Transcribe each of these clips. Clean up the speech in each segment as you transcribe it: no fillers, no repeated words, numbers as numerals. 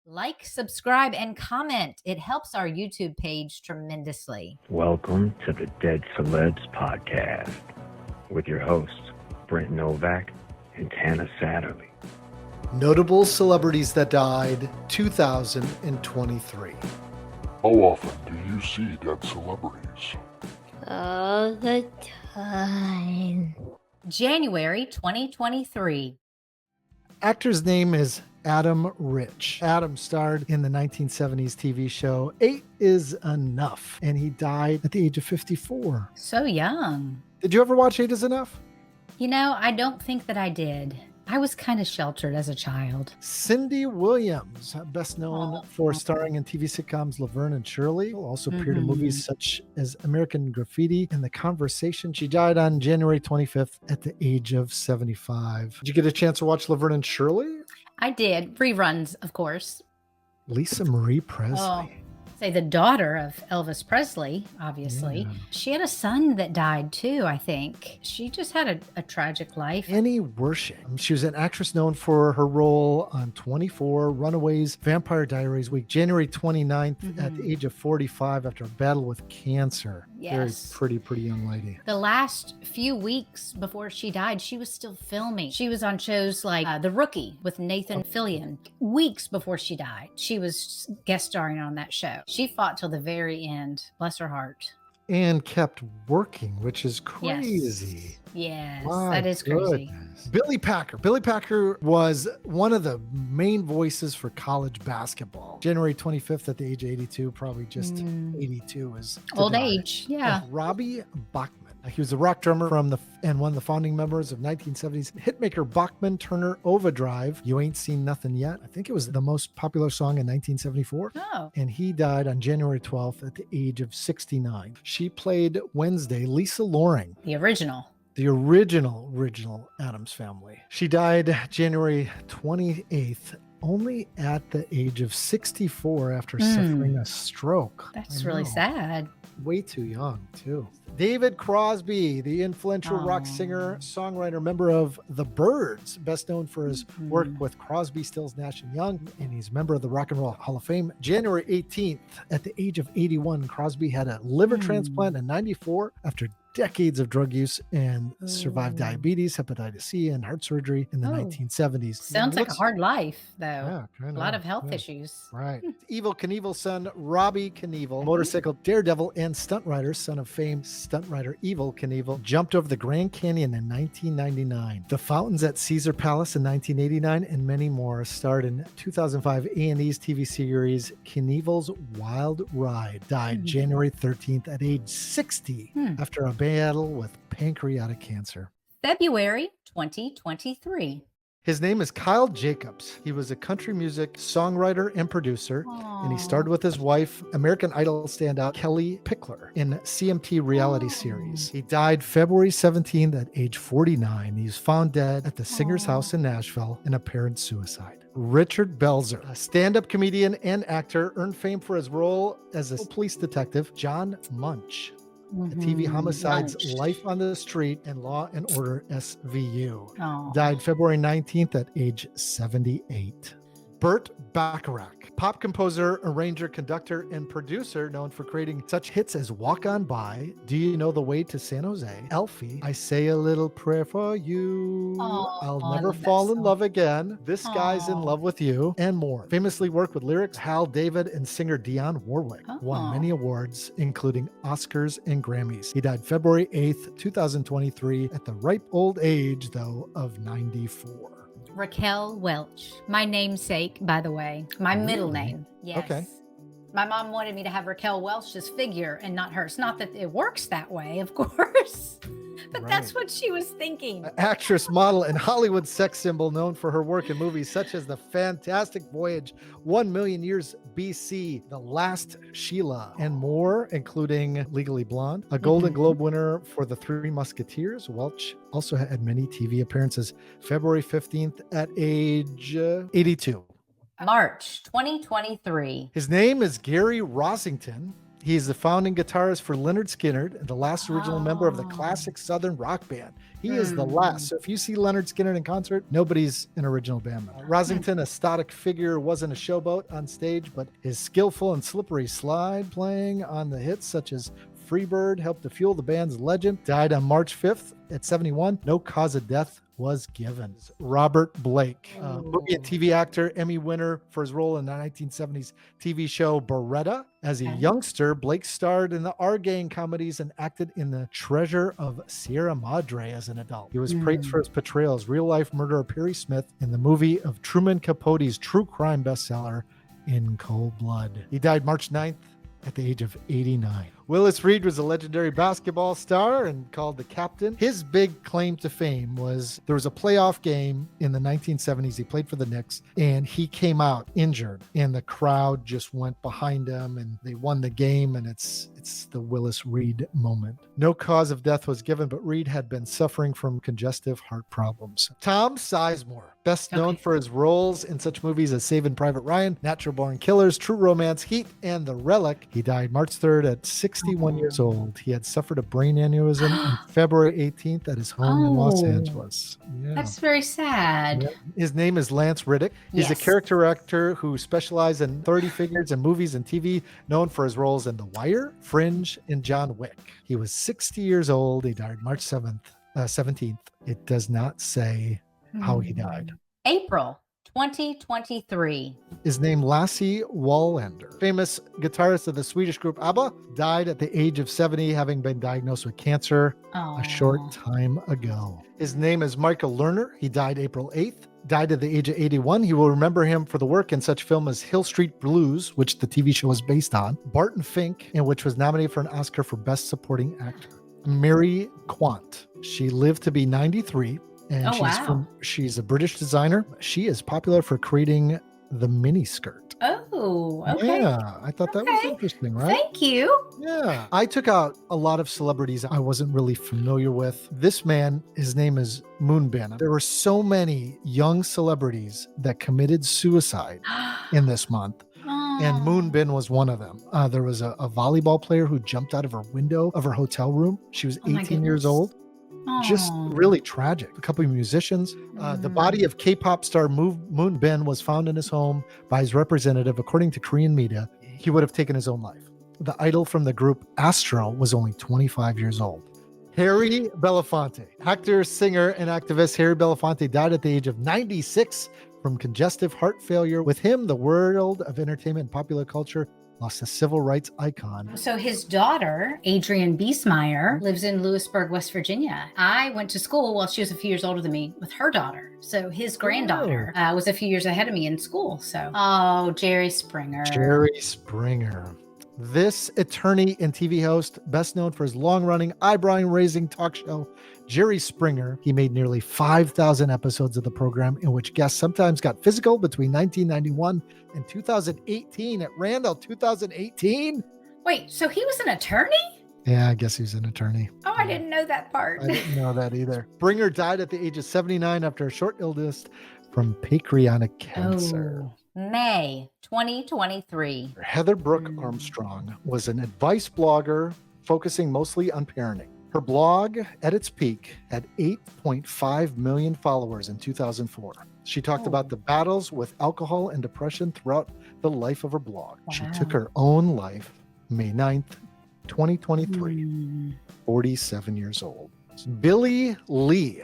Like, subscribe, and comment. It helps our YouTube page tremendously. Welcome to the Dead Celebs podcast with your hosts, Brent Novak and Tana Satterley. Notable celebrities that died 2023. How often do you see dead celebrities? All the time. January 2023. Actor's name is Adam Rich. Adam starred in the 1970s TV show 8 is Enough, and he died at the age of 54. So young. Did you ever watch 8 is Enough? You know, I don't think that I did. I was kind of sheltered as a child. Cindy Williams, best known for starring in TV sitcoms Laverne and Shirley, also appeared in movies such as American Graffiti and The Conversation. She died on January 25th at the age of 75. Did you get a chance to watch Laverne and Shirley? I did. Reruns, of course. Lisa Marie Presley. Oh, say the daughter of Elvis Presley, obviously. Yeah. She had a son that died too, I think. She just had a tragic life. Annie Wersching. She was an actress known for her role on 24, Runaways, Vampire Diaries Week, January 29th at the age of 45 after a battle with cancer. Yes. Very pretty young lady. The last few weeks before she died, she was still filming. She was on shows like The Rookie with Nathan Fillion. Weeks before she died, she was guest starring on that show. She fought till the very end. Bless her heart. And kept working, which is crazy. Yes, My that is crazy. goodness. Billy Packer. Billy Packer was one of the main voices for college basketball. January 25th at the age of 82, probably just 82 is Old age, yeah. Robbie Bachman. He was a rock drummer and one of the founding members of 1970s hitmaker Bachman Turner Overdrive. You Ain't Seen Nothing Yet. I think it was the most popular song in 1974. Oh. And he died on January 12th at the age of 69. She played Wednesday, Lisa Loring. The original Addams Family. She died January 28th, only at the age of 64 after suffering a stroke. That's really sad. Way too young, too. David Crosby, the influential rock singer, songwriter, member of the Byrds, best known for his work with Crosby, Stills, Nash & Young, and he's a member of the Rock and Roll Hall of Fame. January 18th, at the age of 81, Crosby had a liver transplant in 94 after decades of drug use and survived diabetes, hepatitis C, and heart surgery in the 1970s. Sounds like a hard life, though. Yeah, a lot of health issues. Right. Evel Knievel's son, Robbie Knievel, motorcycle daredevil and stunt rider, son of famed stunt rider Evel Knievel, jumped over the Grand Canyon in 1999. The fountains at Caesar Palace in 1989 and many more starred in 2005 A&E's TV series Knievel's Wild Ride. Died January 13th at age 60 after a battle with pancreatic cancer. February 2023. His name is Kyle Jacobs. He was a country music songwriter and producer, and he starred with his wife, American Idol standout Kelly Pickler, in CMT reality series. He died February 17th at age 49. He was found dead at the singer's house in Nashville in apparent suicide. Richard Belzer, a stand-up comedian and actor, earned fame for his role as a police detective, John Munch. The TV homicides Life on the Street and Law and Order SVU. Died February 19th at age 78. Burt Bacharach, pop composer, arranger, conductor, and producer known for creating such hits as Walk On By, Do You Know the Way to San Jose, Elfie, I Say a Little Prayer for You, I'll Never Fall in Love Again, This Guy's in Love with You, and more. Famously worked with lyrics Hal David and singer Dionne Warwick. Won many awards, including Oscars and Grammys. He died February 8th, 2023, at the ripe old age, though, of 94. Raquel Welch, my namesake, by the way, my middle name. Yes. Okay. My mom wanted me to have Raquel Welch's figure and not hers. Not that it works that way, of course, but that's what she was thinking. Actress, model, and Hollywood sex symbol known for her work in movies such as The Fantastic Voyage, 1,000,000 Years BC, The Last Sheila, and more, including Legally Blonde. A Golden Globe winner for The Three Musketeers, Welch also had many TV appearances. February 15th at age 82. March 2023. His name is Gary Rossington. He's the founding guitarist for Lynyrd Skynyrd, the last original member of the classic Southern rock band. He is the last. So if you see Lynyrd Skynyrd in concert, nobody's an original band member. Rosington, a static figure, wasn't a showboat on stage, but his skillful and slippery slide playing on the hits such as Freebird helped to fuel the band's legend. Died on March 5th at 71. No cause of death was given. Robert Blake, movie and TV actor, Emmy winner for his role in the 1970s TV show Beretta. As a youngster, Blake starred in the R-Gang comedies and acted in The Treasure of Sierra Madre as an adult. He was praised for his portrayal as real-life murderer Perry Smith in the movie of Truman Capote's true crime bestseller, In Cold Blood. He died March 9th at the age of 89. Willis Reed was a legendary basketball star and called the captain. His big claim to fame was there was a playoff game in the 1970s. He played for the Knicks and he came out injured and the crowd just went behind him and they won the game, and it's the Willis Reed moment. No cause of death was given, but Reed had been suffering from congestive heart problems. Tom Sizemore, best known for his roles in such movies as Saving Private Ryan, Natural Born Killers, True Romance, Heat, and The Relic. He died March 3rd at 61 years old. He had suffered a brain aneurysm on February 18th at his home in Los Angeles. Yeah. That's very sad. Yeah. His name is Lance Riddick. He's a character actor who specialized in 30 figures in movies and TV, known for his roles in The Wire, Fringe, and John Wick. He was 60 years old. He died March 17th. It does not say how he died. April 2023. His name Lasse Wallander, famous guitarist of the Swedish group ABBA, died at the age of 70, having been diagnosed with cancer a short time ago. His name is Michael Lerner. He died April 8th. Died at the age of 81. You will remember him for the work in such film as Hill Street Blues, which the TV show is based on, Barton Fink, and which was nominated for an Oscar for Best Supporting Actor. Mary Quant. She lived to be 93, and she's a British designer. She is popular for creating the miniskirt. Oh, okay. Yeah, I thought that was interesting, right? Thank you. Yeah. I took out a lot of celebrities I wasn't really familiar with. This man, his name is Moonbin. There were so many young celebrities that committed suicide in this month. And Moonbin was one of them. There was a volleyball player who jumped out of her window of her hotel room. She was 18 years old. Just really tragic. A couple of musicians. The body of K-pop star Moonbin was found in his home by his representative. According to Korean media, he would have taken his own life. The idol from the group Astro was only 25 years old. Harry Belafonte. Actor, singer, and activist Harry Belafonte died at the age of 96 from congestive heart failure. With him, the world of entertainment and popular culture lost a civil rights icon. So his daughter, Adrienne Biesmeyer, lives in Lewisburg, West Virginia. I went to school while she was a few years older than me with her daughter. So his granddaughter was a few years ahead of me in school. So, Jerry Springer. Jerry Springer. This attorney and TV host, best known for his long-running, eyebrow-raising talk show, Jerry Springer. He made nearly 5,000 episodes of the program in which guests sometimes got physical between 1991 and 2018. At Randall, 2018? Wait, so he was an attorney? Yeah, I guess he's an attorney. Oh, I didn't know that part. I didn't know that either. Springer died at the age of 79 after a short illness from pancreatic cancer. May 2023. Heather Brooke Armstrong was an advice blogger focusing mostly on parenting. Her blog, at its peak, had 8.5 million followers in 2004. She talked about the battles with alcohol and depression throughout the life of her blog. She took her own life May 9th, 2023, 47 years old. Billy Lee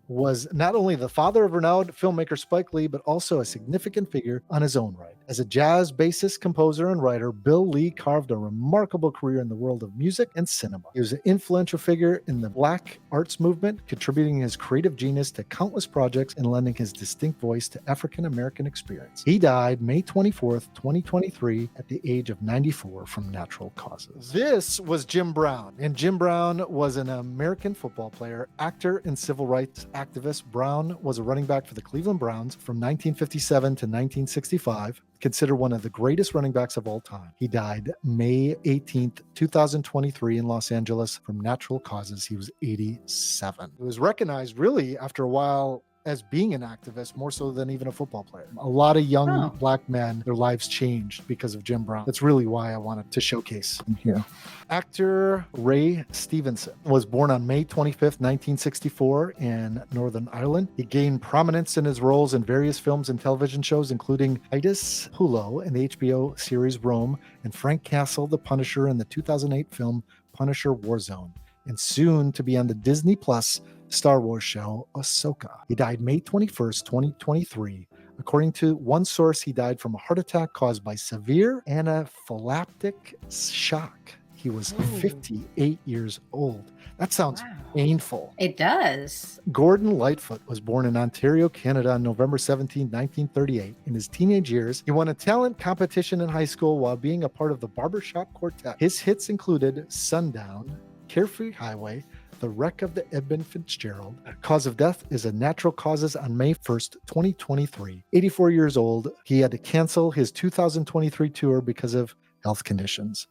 was not only the father of renowned filmmaker Spike Lee, but also a significant figure on his own right. As a jazz bassist, composer, and writer, Bill Lee carved a remarkable career in the world of music and cinema. He was an influential figure in the Black arts movement, contributing his creative genius to countless projects and lending his distinct voice to African-American experience. He died May 24th, 2023, at the age of 94 from natural causes. This was Jim Brown, and Jim Brown was an American football player, actor, and civil rights activist. Brown was a running back for the Cleveland Browns from 1957 to 1965. Considered one of the greatest running backs of all time. He died May 18th, 2023 in Los Angeles from natural causes. He was 87. He was recognized really after a while as being an activist more so than even a football player. A lot of young Black men, their lives changed because of Jim Brown. That's really why I wanted to showcase him here. Actor Ray Stevenson was born on May 25th, 1964 in Northern Ireland. He gained prominence in his roles in various films and television shows, including Titus Hulo in the HBO series Rome and Frank Castle, the Punisher in the 2008 film Punisher Warzone, and soon to be on the Disney Plus Star Wars show Ahsoka. He died May 21st, 2023. According to one source, he died from a heart attack caused by severe anaphylactic shock. He was 58 years old. That sounds painful. It does. Gordon Lightfoot was born in Ontario, Canada on November 17, 1938. In his teenage years, he won a talent competition in high school while being a part of the Barbershop Quartet. His hits included Sundown, Carefree Highway, The Wreck of the Edmund Fitzgerald. Cause of death is a natural causes on May 1st, 2023. 84 years old. He had to cancel his 2023 tour because of health conditions.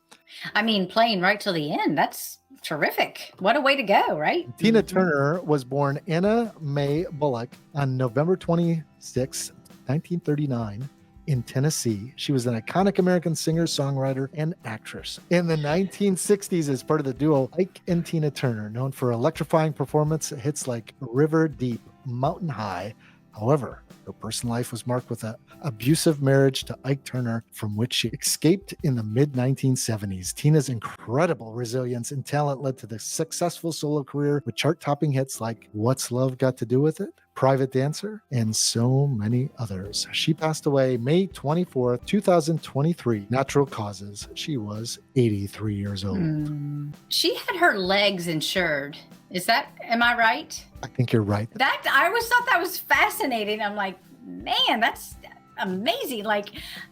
I mean, playing right till the end. That's terrific. What a way to go, right? Tina Turner was born Anna Mae Bullock on November 26, 1939. In Tennessee. She was an iconic American singer, songwriter, and actress. In the 1960s, as part of the duo Ike and Tina Turner, known for electrifying performance hits like River Deep, Mountain High. However, her personal life was marked with an abusive marriage to Ike Turner, from which she escaped in the mid-1970s. Tina's incredible resilience and talent led to the successful solo career with chart-topping hits like What's Love Got to Do With It?, Private Dancer, and so many others. She passed away May 24th, 2023. Natural causes. She was 83 years old. She had her legs insured. Am I right? I think you're right. I always thought that was fascinating. I'm like, man, that's amazing. Like,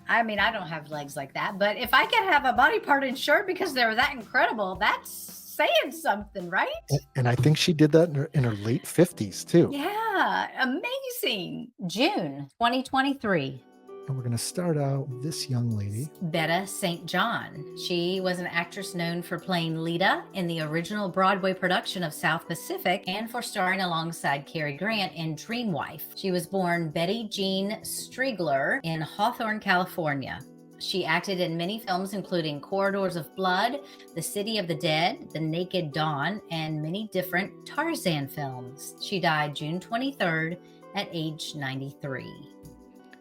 I mean, I don't have legs like that, but if I could have a body part insured because they're that incredible, that's saying something, right? And I think she did that in her late 50s too. Yeah, amazing. June 2023. And we're going to start out with this young lady. Betta St. John. She was an actress known for playing Lita in the original Broadway production of South Pacific and for starring alongside Cary Grant in Dream Wife. She was born Betty Jean Striegler in Hawthorne, California. She acted in many films, including Corridors of Blood, The City of the Dead, The Naked Dawn, and many different Tarzan films. She died June 23rd at age 93.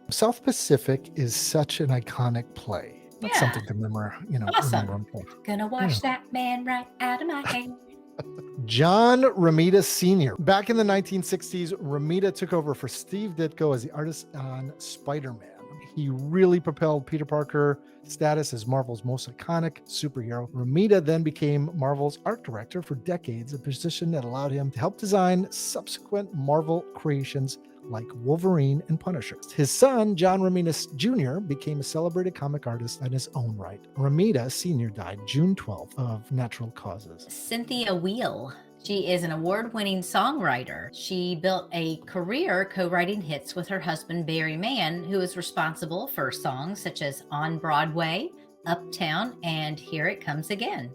South Pacific is such an iconic play. That's something to remember, Awesome. remember. Gonna wash that man right out of my hand. John Romita Sr. Back in the 1960s, Romita took over for Steve Ditko as the artist on Spider-Man. He really propelled Peter Parker status as Marvel's most iconic superhero. Romita then became Marvel's art director for decades, a position that allowed him to help design subsequent Marvel creations like Wolverine and Punisher. His son, John Romita Jr., became a celebrated comic artist in his own right. Romita Sr. died June 12th of natural causes. Cynthia Weil. She is an award-winning songwriter. She built a career co-writing hits with her husband, Barry Mann, who is responsible for songs such as On Broadway, Uptown, and Here It Comes Again.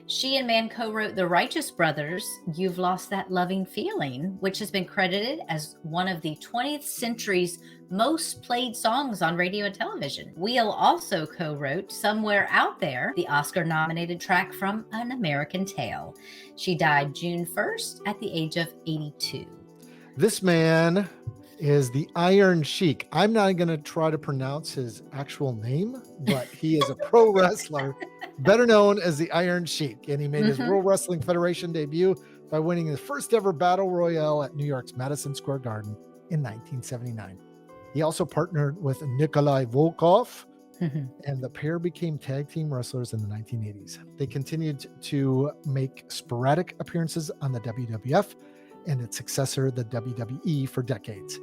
She and Mann co-wrote The Righteous Brothers' You've Lost That Loving Feeling, which has been credited as one of the 20th century's most played songs on radio and television. Weil also co-wrote Somewhere Out There, the Oscar-nominated track from An American Tail. She died June 1st at the age of 82. This man is the Iron Sheik. I'm not going to try to pronounce his actual name, but he is a pro wrestler, better known as the Iron Sheik. And he made his World Wrestling Federation debut by winning his first ever Battle Royale at New York's Madison Square Garden in 1979. He also partnered with Nikolai Volkov, and the pair became tag team wrestlers in the 1980s. They continued to make sporadic appearances on the WWF and its successor, the WWE, for decades.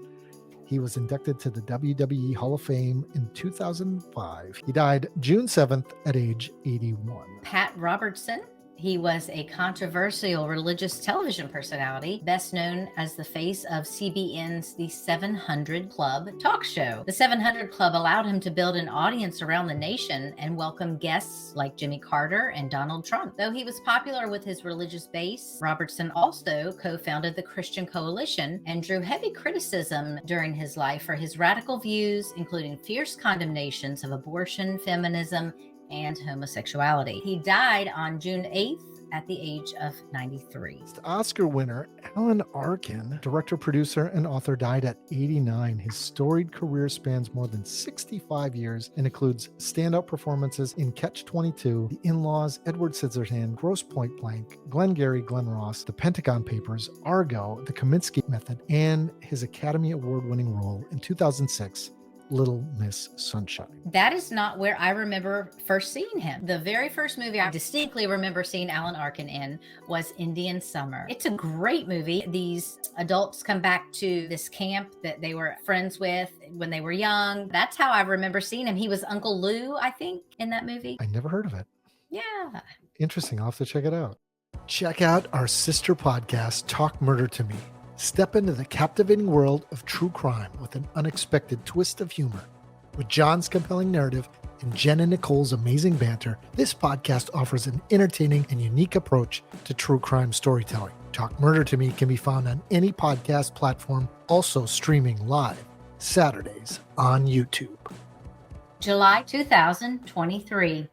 He was inducted to the WWE Hall of Fame in 2005. He died June 7th at age 81. Pat Robertson He was a controversial religious television personality, best known as the face of CBN's The 700 Club talk show. The 700 Club allowed him to build an audience around the nation and welcome guests like Jimmy Carter and Donald Trump. Though he was popular with his religious base, Robertson also co-founded the Christian Coalition and drew heavy criticism during his life for his radical views, including fierce condemnations of abortion, feminism, and homosexuality. He died on June 8th at the age of 93. Oscar winner Alan Arkin, director, producer, and author, died at 89. His storied career spans more than 65 years and includes standout performances in Catch-22, The In-Laws, Edward Scissorhands, Grosse Point Blank, Glengarry Glen Ross, The Pentagon Papers, Argo, The Kaminsky Method, and his Academy Award-winning role in 2006, Little Miss Sunshine. That is not where I remember first seeing him. The very first movie I distinctly remember seeing Alan Arkin in was Indian Summer. It's a great movie. These adults come back to this camp that they were friends with when they were young. That's how I remember seeing him. He was Uncle Lou, I think, in that movie. I never heard of it. Yeah. Interesting. I'll have to check it out. Check out our sister podcast, Talk Murder to Me. Step into the captivating world of true crime with an unexpected twist of humor. With John's compelling narrative and Jen and Nicole's amazing banter, this podcast offers an entertaining and unique approach to true crime storytelling. Talk Murder to Me can be found on any podcast platform, also streaming live Saturdays on YouTube. July 2023.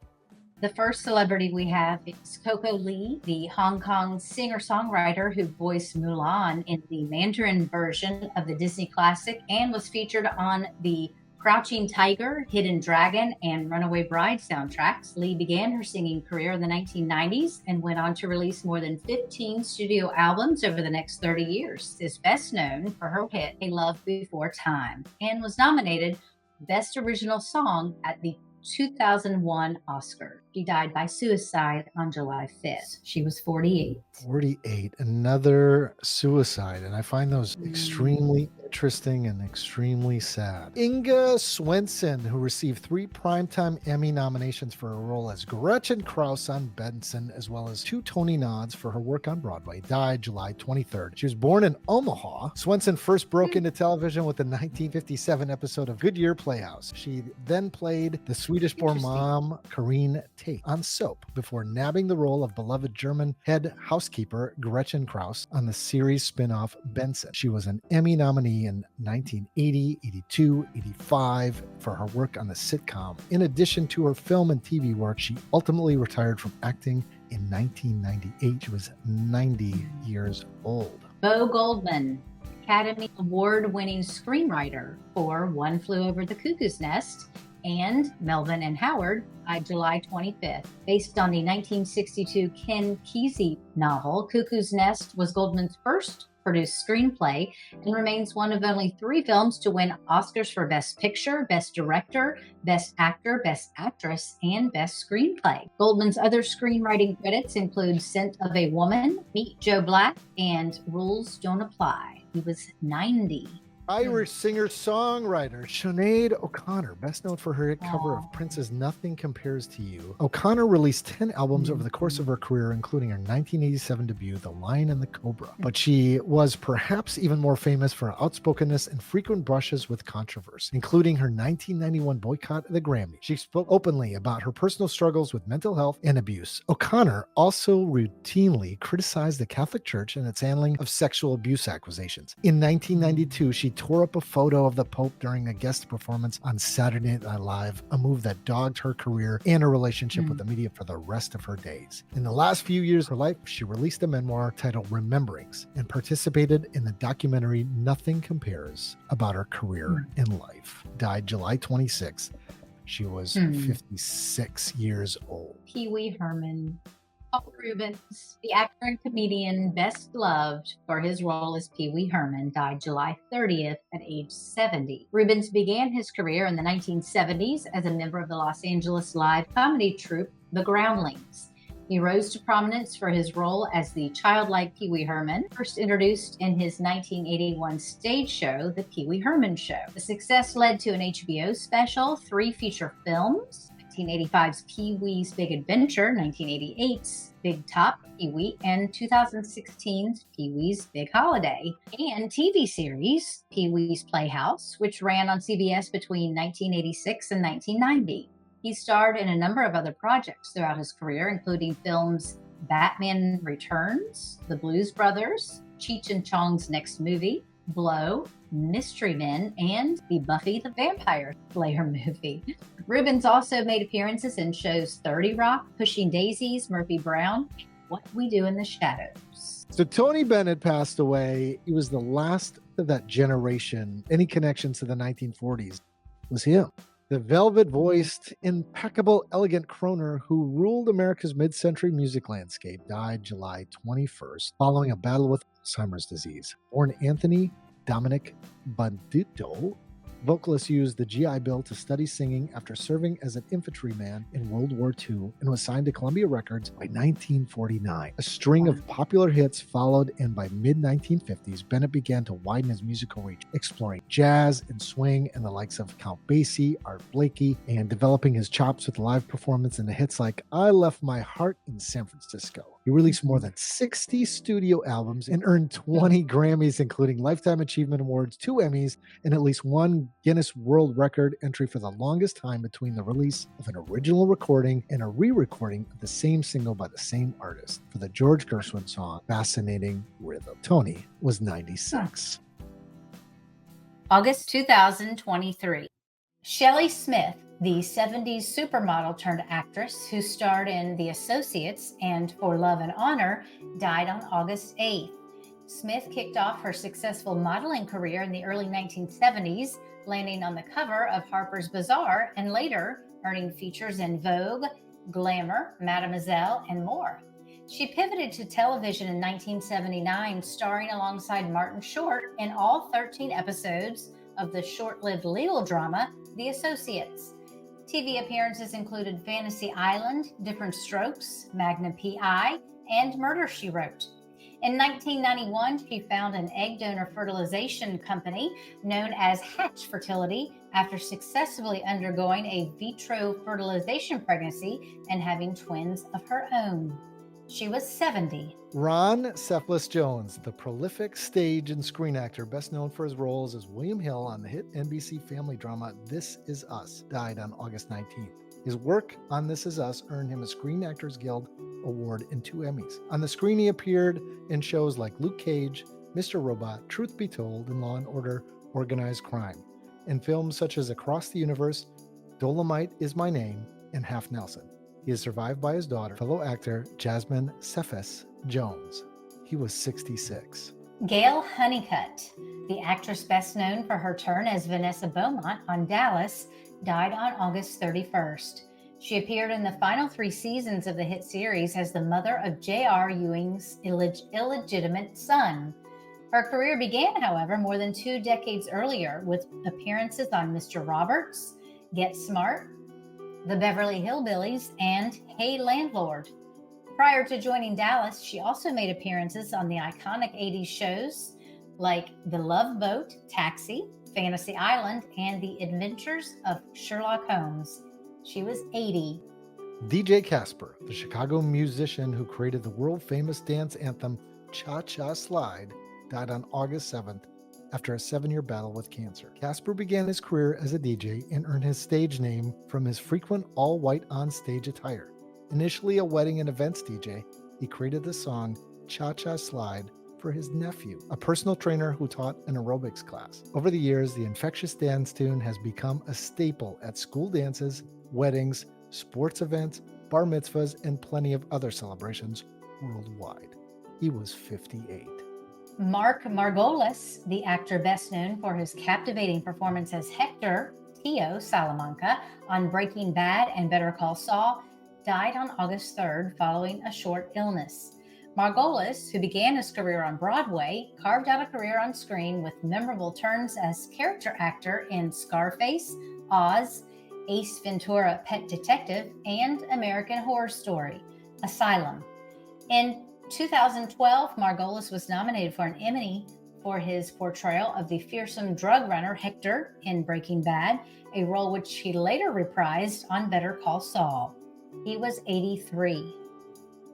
The first celebrity we have is Coco Lee, the Hong Kong singer-songwriter who voiced Mulan in the Mandarin version of the Disney classic and was featured on the Crouching Tiger, Hidden Dragon, and Runaway Bride soundtracks. Lee began her singing career in the 1990s and went on to release more than 15 studio albums over the next 30 years. Is best known for her hit A Love Before Time and was nominated Best Original Song at the 2001 Oscar. She died by suicide on July 5th. She was 48. 48, another suicide. And I find those extremely interesting and extremely sad. Inga Swenson, who received 3 Primetime Emmy nominations for her role as Gretchen Krause on Benson, as well as 2 Tony nods for her work on Broadway, died July 23rd. She was born in Omaha. Swenson first broke into television with the 1957 episode of Goodyear Playhouse. She then played the Swedish-born mom, Karine Tate, on Soap, before nabbing the role of beloved German head housekeeper Gretchen Krause on the series spin-off Benson. She was an Emmy nominee in 1980, 82, 85 for her work on the sitcom. In addition to her film and TV work, she ultimately retired from acting in 1998. She was 90 years old. Bo Goldman, Academy Award-winning screenwriter for One Flew Over the Cuckoo's Nest and Melvin and Howard, died July 25th. Based on the 1962 Ken Kesey novel, Cuckoo's Nest was Goldman's first produced screenplay and remains one of only 3 films to win Oscars for Best Picture, Best Director, Best Actor, Best Actress, and Best Screenplay. Goldman's other screenwriting credits include Scent of a Woman, Meet Joe Black, and Rules Don't Apply. He was 90. Irish singer-songwriter Sinead O'Connor, best known for her hit cover of Prince's Nothing Compares to You. O'Connor released 10 albums over the course of her career, including her 1987 debut, The Lion and the Cobra. But she was perhaps even more famous for her outspokenness and frequent brushes with controversy, including her 1991 boycott of the Grammy. She spoke openly about her personal struggles with mental health and abuse. O'Connor also routinely criticized the Catholic Church and its handling of sexual abuse accusations. In 1992, she tore up a photo of the Pope during a guest performance on Saturday Night Live, a move that dogged her career and her relationship with the media for the rest of her days. In the last few years of her life, she released a memoir titled Rememberings and participated in the documentary Nothing Compares about her career and life. Died July 26th. She was 56 years old. Pee Wee Herman. Paul Reubens, the actor and comedian best loved for his role as Pee Wee Herman, died July 30th at age 70. Reubens began his career in the 1970s as a member of the Los Angeles live comedy troupe, The Groundlings. He rose to prominence for his role as the childlike Pee Wee Herman, first introduced in his 1981 stage show, The Pee Wee Herman Show. The success led to an HBO special, 3 feature films, a 1985's Pee-wee's Big Adventure, 1988's Big Top Pee-wee, and 2016's Pee-wee's Big Holiday, and TV series Pee-wee's Playhouse, which ran on CBS between 1986 and 1990. He starred in a number of other projects throughout his career, including films Batman Returns, The Blues Brothers, Cheech and Chong's Next Movie, Blow, Mystery Men, and the Buffy the Vampire Slayer movie. Reubens also made appearances in shows 30 Rock, Pushing Daisies, Murphy Brown, What We Do in the Shadows. So Tony Bennett passed away. He was the last of that generation. Any connections to the 1940s was him. The velvet-voiced, impeccable, elegant croner who ruled America's mid-century music landscape died July 21st following a battle with Alzheimer's disease. Born Anthony Dominic Bandito, vocalist used the GI Bill to study singing after serving as an infantryman in World War II and was signed to Columbia Records by 1949. A string of popular hits followed, and by mid-1950s, Bennett began to widen his musical reach, exploring jazz and swing and the likes of Count Basie, Art Blakey, and developing his chops with live performance in the hits like I Left My Heart in San Francisco. He released more than 60 studio albums and earned 20 Grammys, including Lifetime Achievement Awards, 2 Emmys, and at least 1 Guinness World Record entry for the longest time between the release of an original recording and a re-recording of the same single by the same artist for the George Gershwin song, Fascinating Rhythm. Tony was 96. August 2023. Shelley Smith, the 70s supermodel turned actress who starred in The Associates and For Love and Honor, died on August 8th. Smith kicked off her successful modeling career in the early 1970s, landing on the cover of Harper's Bazaar and later earning features in Vogue, Glamour, Mademoiselle, and more. She pivoted to television in 1979, starring alongside Martin Short in all 13 episodes of the short-lived legal drama, The Associates. TV appearances included Fantasy Island, Different Strokes, Magnum P.I., and Murder, She Wrote. In 1991, she found an egg donor fertilization company known as Hatch Fertility after successfully undergoing a vitro fertilization pregnancy and having twins of her own. She was 70. Ron Cephalus Jones, the prolific stage and screen actor best known for his roles as William Hill on the hit NBC family drama This Is Us, died on August 19th. His work on This Is Us earned him a Screen Actors Guild Award and 2 Emmys. On the screen, he appeared in shows like Luke Cage, Mr. Robot, Truth Be Told, and Law & Order: Organized Crime. In films such as Across the Universe, Dolomite Is My Name, and Half Nelson. He is survived by his daughter, fellow actor Jasmine Cephas Jones. He was 66. Gail Honeycutt, the actress best known for her turn as Vanessa Beaumont on Dallas, died on August 31st. She appeared in the final 3 seasons of the hit series as the mother of J.R. Ewing's illegitimate son. Her career began, however, more than 2 decades earlier with appearances on Mr. Roberts, Get Smart, The Beverly Hillbillies, and Hey Landlord. Prior to joining Dallas, she also made appearances on the iconic 80s shows like The Love Boat, Taxi, Fantasy Island, and The Adventures of Sherlock Holmes. She was 80. DJ Casper, the Chicago musician who created the world-famous dance anthem Cha-Cha Slide, died on August 7th after a 7-year battle with cancer. Casper began his career as a DJ and earned his stage name from his frequent all-white on-stage attire. Initially a wedding and events DJ, he created the song Cha-Cha Slide for his nephew, a personal trainer who taught an aerobics class. Over the years, the infectious dance tune has become a staple at school dances, weddings, sports events, bar mitzvahs, and plenty of other celebrations worldwide. He was 58. Mark Margolis, the actor best known for his captivating performance as Hector Tio Salamanca on Breaking Bad and Better Call Saul, died on August 3rd following a short illness. Margolis, who began his career on Broadway, carved out a career on screen with memorable turns as character actor in Scarface, Oz, Ace Ventura: Pet Detective, and American Horror Story: Asylum. In 2012, Margolis was nominated for an Emmy for his portrayal of the fearsome drug runner Hector in Breaking Bad, a role which he later reprised on Better Call Saul. He was 83.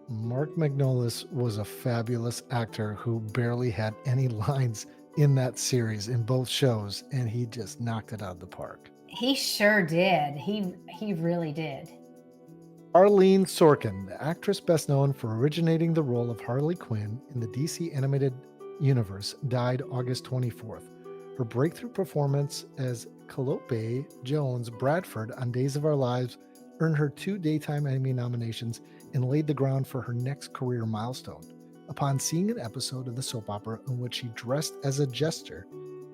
Mark Magnolis was a fabulous actor who barely had any lines in that series in both shows, and he just knocked it out of the park. He sure did. He really did. Arlene Sorkin, the actress best known for originating the role of Harley Quinn in the DC animated universe, died August 24th. Her breakthrough performance as Calliope Jones Bradford on Days of Our Lives earned her 2 Daytime Emmy nominations and laid the ground for her next career milestone. Upon seeing an episode of the soap opera in which she dressed as a jester,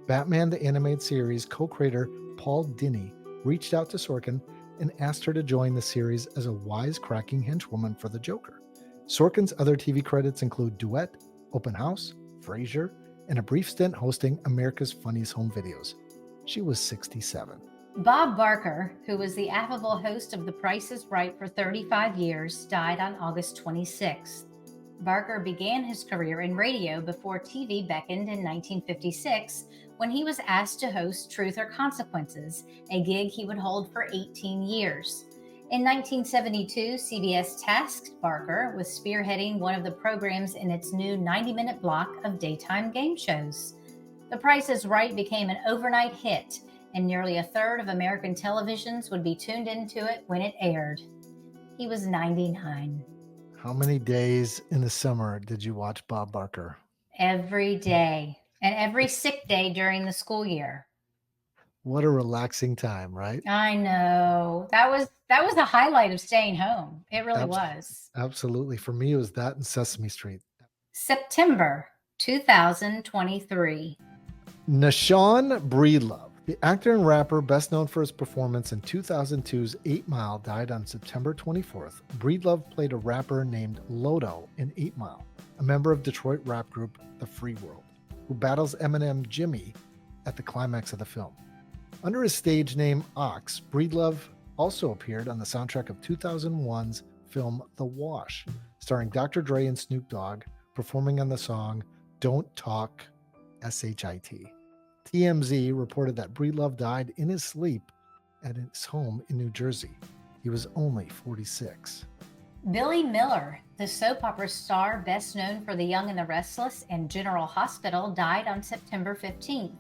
Batman the Animated Series co-creator Paul Dini reached out to Sorkin and asked her to join the series as a wisecracking henchwoman for the Joker. Sorkin's other TV credits include Duet, Open House, Frasier, and a brief stint hosting America's Funniest Home Videos. She was 67. Bob Barker, who was the affable host of The Price is Right for 35 years, died on August 26th. Barker began his career in radio before TV beckoned in 1956 when he was asked to host Truth or Consequences, a gig he would hold for 18 years. In 1972, CBS tasked Barker with spearheading one of the programs in its new 90-minute block of daytime game shows. The Price is Right became an overnight hit, and nearly a third of American televisions would be tuned into it when it aired. He was 99. How many days in the summer did you watch Bob Barker? Every day, and every sick day during the school year. What a relaxing time, right? I know. That was the highlight of staying home. It really was. Absolutely. For me, it was that and Sesame Street. September 2023. Nashawn Breedlove, the actor and rapper best known for his performance in 2002's 8 Mile, died on September 24th. Breedlove played a rapper named Lodo in 8 Mile, a member of Detroit rap group The Free World, who battles Eminem Jimmy at the climax of the film. Under his stage name Ox, Breedlove also appeared on the soundtrack of 2001's film The Wash, starring Dr. Dre and Snoop Dogg, performing on the song Don't Talk S-H-I-T. TMZ reported that Breedlove died in his sleep at his home in New Jersey. He was only 46. Billy Miller, the soap opera star best known for The Young and the Restless and General Hospital, died on September 15th.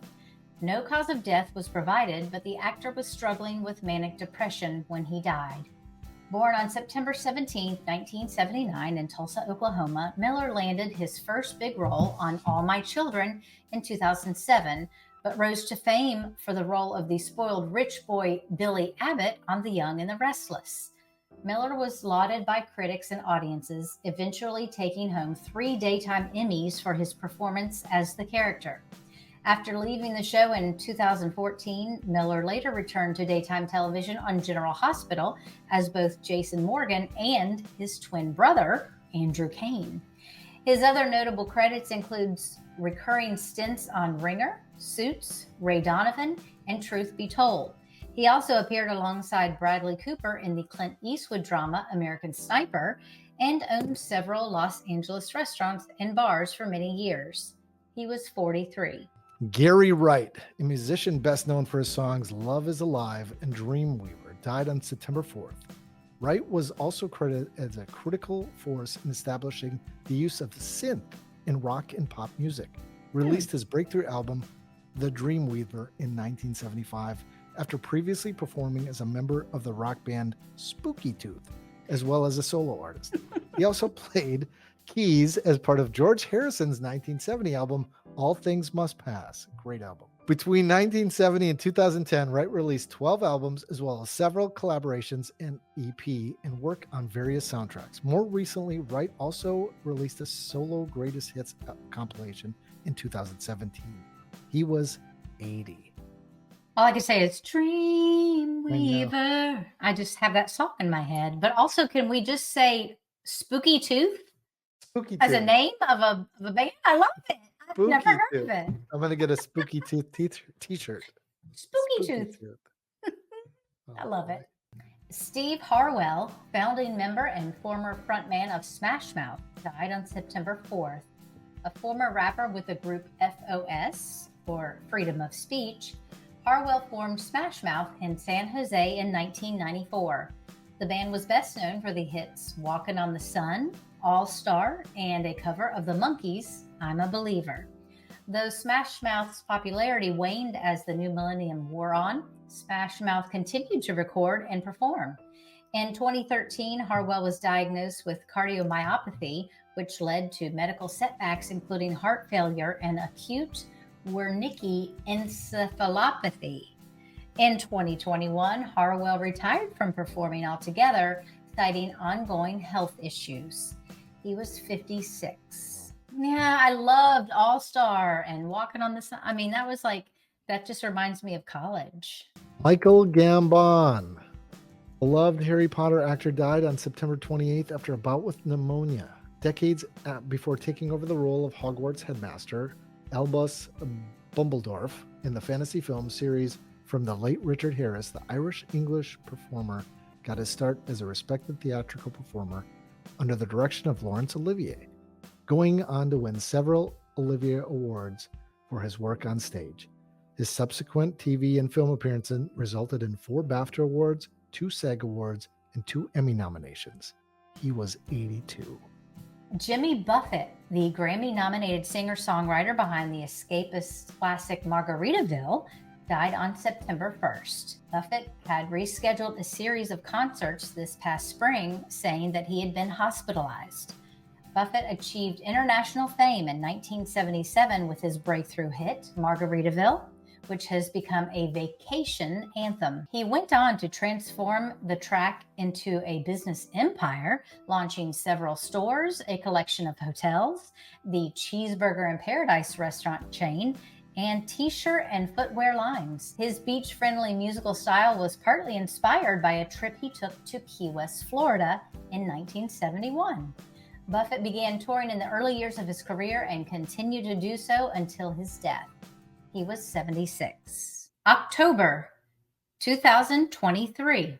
No cause of death was provided, but the actor was struggling with manic depression when he died. Born on September 17, 1979 in Tulsa, Oklahoma, Miller landed his first big role on All My Children in 2007, but rose to fame for the role of the spoiled rich boy Billy Abbott on The Young and the Restless. Miller was lauded by critics and audiences, eventually taking home 3 daytime Emmys for his performance as the character. After leaving the show in 2014, Miller later returned to daytime television on General Hospital as both Jason Morgan and his twin brother, Andrew Kane. His other notable credits includes recurring stints on Ringer, Suits, Ray Donovan, and Truth Be Told. He also appeared alongside Bradley Cooper in the Clint Eastwood drama American Sniper and owned several Los Angeles restaurants and bars for many years. He was 43. Gary Wright, a musician best known for his songs Love is Alive and Dreamweaver, died on September 4th. Wright was also credited as a critical force in establishing the use of synth in rock and pop music. Released his breakthrough album, The Dreamweaver, in 1975, after previously performing as a member of the rock band Spooky Tooth, as well as a solo artist. He also played keys as part of George Harrison's 1970 album, All Things Must Pass. Great album. Between 1970 and 2010, Wright released 12 albums as well as several collaborations and EP and work on various soundtracks. More recently, Wright also released a solo greatest hits compilation in 2017. He was 80. All I can say is Dreamweaver. I just have that song in my head. But also, can we just say Spooky Tooth? Spooky As Tooth. a name of a band? I love it. I've Spooky never heard Tooth. of it. I'm going to get a Spooky Tooth t-shirt. Spooky Tooth. I love it. Steve Harwell, founding member and former frontman of Smash Mouth, died on September 4th. A former rapper with the group FOS, or Freedom of Speech, Harwell formed Smash Mouth in San Jose in 1994. The band was best known for the hits Walkin' on the Sun, All Star, and a cover of the Monkees' I'm a Believer. Though Smash Mouth's popularity waned as the new millennium wore on, Smash Mouth continued to record and perform. In 2013, Harwell was diagnosed with cardiomyopathy, which led to medical setbacks including heart failure and acute Wernicke encephalopathy. In 2021, Harwell retired from performing altogether, citing ongoing health issues. He was 56. Yeah, I loved All Star and Walking on the Sun. I mean, that just reminds me of college. Michael Gambon, beloved Harry Potter actor, died on September 28th after a bout with pneumonia. Decades before taking over the role of Hogwarts headmaster, Albus Dumbledore, in the fantasy film series from the late Richard Harris, the Irish-English performer got his start as a respected theatrical performer under the direction of Laurence Olivier, going on to win several Olivier Awards for his work on stage. His subsequent TV and film appearances resulted in 4 BAFTA Awards, 2 SAG Awards, and 2 Emmy nominations. He was 82. Jimmy Buffett, the Grammy-nominated singer-songwriter behind the escapist classic Margaritaville, died on September 1st. Buffett had rescheduled a series of concerts this past spring, saying that he had been hospitalized. Buffett achieved international fame in 1977 with his breakthrough hit, Margaritaville, which has become a vacation anthem. He went on to transform the track into a business empire, launching several stores, a collection of hotels, the Cheeseburger in Paradise restaurant chain, and t-shirt and footwear lines. His beach-friendly musical style was partly inspired by a trip he took to Key West, Florida in 1971. Buffett began touring in the early years of his career and continued to do so until his death. He was 76. October 2023.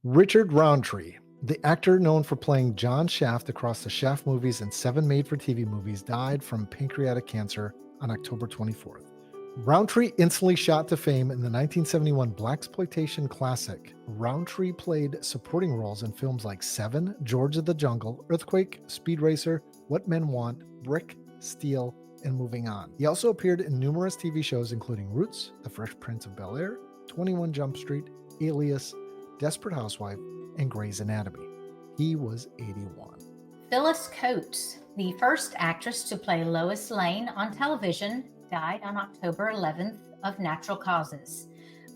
Richard Roundtree, the actor known for playing John Shaft across the Shaft movies and 7 made-for-TV movies, died from pancreatic cancer on October 24th. Roundtree instantly shot to fame in the 1971 blaxploitation classic. Roundtree played supporting roles in films like Seven, George of the Jungle, Earthquake, Speed Racer, What Men Want, Brick, Steel, and Moving On. He also appeared in numerous TV shows including Roots, The Fresh Prince of Bel-Air, 21 Jump Street, Alias, Desperate Housewife, and Grey's Anatomy. He was 81. Phyllis Coates, the first actress to play Lois Lane on television, died on October 11th of natural causes.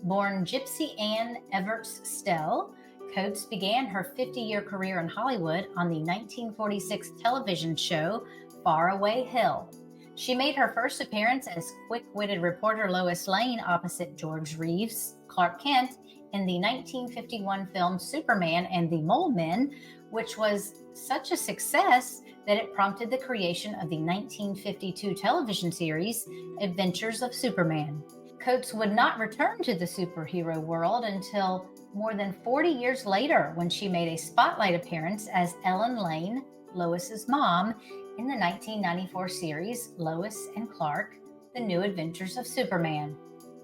Born Gypsy Ann Everts Stell, Coates began her 50-year career in Hollywood on the 1946 television show Faraway Hill. She made her first appearance as quick-witted reporter Lois Lane opposite George Reeves' Clark Kent in the 1951 film Superman and the Moll Men, which was such a success that it prompted the creation of the 1952 television series Adventures of Superman. Coates would not return to the superhero world until more than 40 years later, when she made a spotlight appearance as Ellen Lane, Lois's mom, in the 1994 series Lois and Clark, The New Adventures of Superman.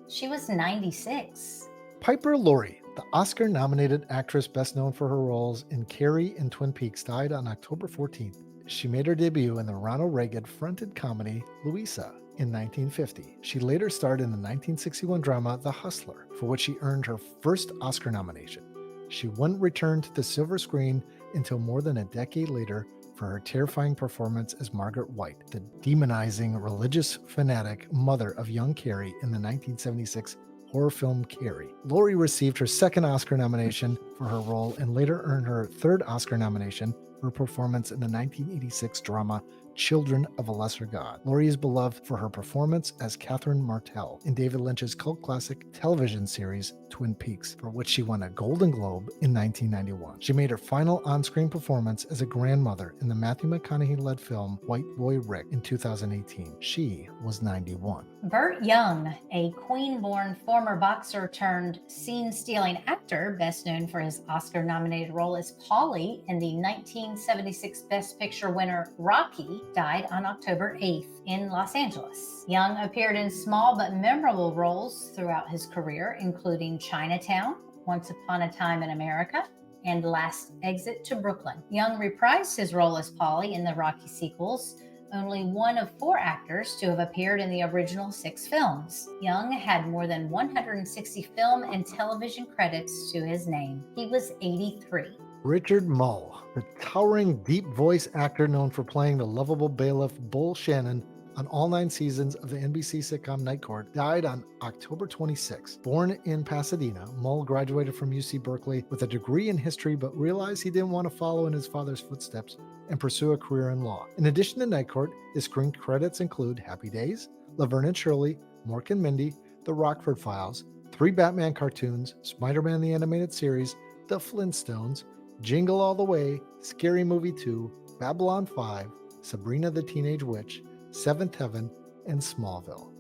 She was 96. Piper Laurie, the Oscar-nominated actress best known for her roles in Carrie and Twin Peaks, died on October 14th. She made her debut in the Ronald Reagan-fronted comedy Louisa in 1950. She later starred in the 1961 drama The Hustler, for which she earned her first Oscar nomination. She wouldn't return to the silver screen until more than a decade later for her terrifying performance as Margaret White, the demonizing religious fanatic mother of young Carrie in the 1976 horror film Carrie. Laurie received her second Oscar nomination for her role and later earned her third Oscar nomination for her performance in the 1986 drama Children of a Lesser God. Laurie is beloved for her performance as Catherine Martell in David Lynch's cult classic television series Twin Peaks, for which she won a Golden Globe in 1991. She made her final on-screen performance as a grandmother in the Matthew McConaughey-led film White Boy Rick in 2018. She was 91. Burt Young, a Queen-born former boxer turned scene-stealing actor, best known for his Oscar-nominated role as Paulie in the 1976 Best Picture winner Rocky, died on October 8th in Los Angeles. Young appeared in small but memorable roles throughout his career, including Chinatown, Once Upon a Time in America, and Last Exit to Brooklyn. Young reprised his role as Polly in the Rocky sequels, only one of 4 actors to have appeared in the original 6 films. Young had more than 160 film and television credits to his name. He was 83. Richard Moll, the towering deep voice actor known for playing the lovable bailiff Bull Shannon on all 9 seasons of the NBC sitcom Night Court, died on October 26. Born in Pasadena, Moll graduated from UC Berkeley with a degree in history, but realized he didn't want to follow in his father's footsteps and pursue a career in law. In addition to Night Court, his screen credits include Happy Days, Laverne and Shirley, Mork and Mindy, The Rockford Files, 3 Batman cartoons, Spider-Man the Animated Series, The Flintstones, Jingle All the Way, Scary Movie 2, Babylon 5, Sabrina the Teenage Witch, Seventh Heaven, and Smallville.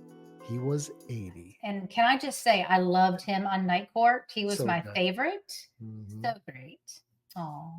He was 80. And can I just say, I loved him on Night Court. He was So my good. favorite. Mhm. So great. Oh.